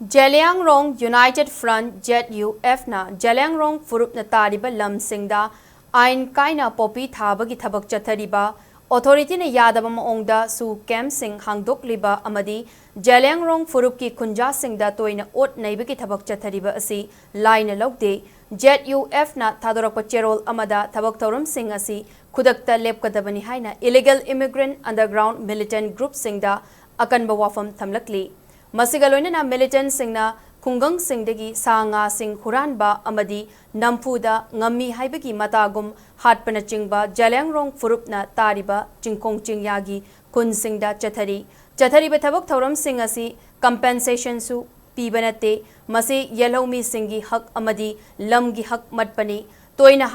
Zeliangrong United Front ZUF na Zeliangrong Furup na tariba lam singda ain kaina popi thabagi thabak chathariba authority na yadaba maongda su camp sing hangdok liba amadi Zeliangrong Furup ki khunja singda toina ot naibagi thabak chathariba asi line logde ZUF na thadorakpa cherol amada thabak thorum sing asi khudakta lepkadabani haina illegal immigrant underground militant group singda akanba wafam thamlakli Masigaloina na militant singna kungang singdagi sanga sing huranba amadi nampuda ngami haibagi matagum hatpana chingba Zeliangrong Furup na tariba chingkong chingyagi kun singda chathari bethabak thoram sing asi compensation su pibanate masi yelhomi singi hak amadi lamgi hak matpani toina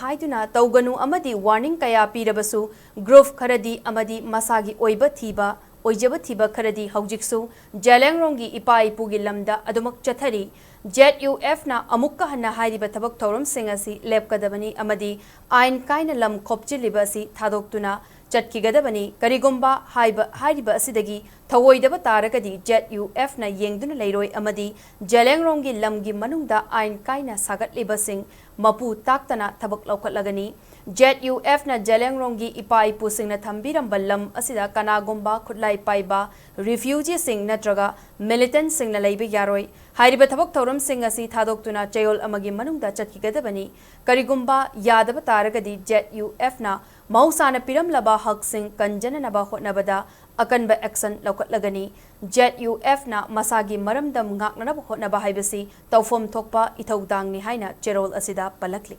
haiduna tauganu amadi warning kaya pirabasu group kharadi amadi masagi oiba thiba Oijaba thiba kharadi haujiksu Zeliangronggi ipa ipugi lamda adumak chathari ZUF na amukka hanna hairiba thabak thorum sing asi lepkadabani amadi ain kaina lam khopchiliba asi thadoktuna chatkigadabani karigomba hairiba asidagi thawoidaba taragadi ZUF na yengduna leiroi amadi Zeliangronggi lamgi manungda ain kaina sagatliba sing mapu taktana thabak laukhatlagani ZUF na Zeliangronggi ipa ipu singna thambiramba lam asida kanagomba khutlai paiba refugee sing natraga militant singna leiba yaroi hairiba thabak thorum sing asi thadoktuna chayol amagi manungda chatkigadabani karigomba yadaba taragadi ZUF na mausana piramlaba hak sing kanjananaba hotnabada akanba action laukhatlagani ZUF na masagi maramdam ngaknanaba hotnaba haibasi tawfom thokpa ithaudangni haina cherol asida palakli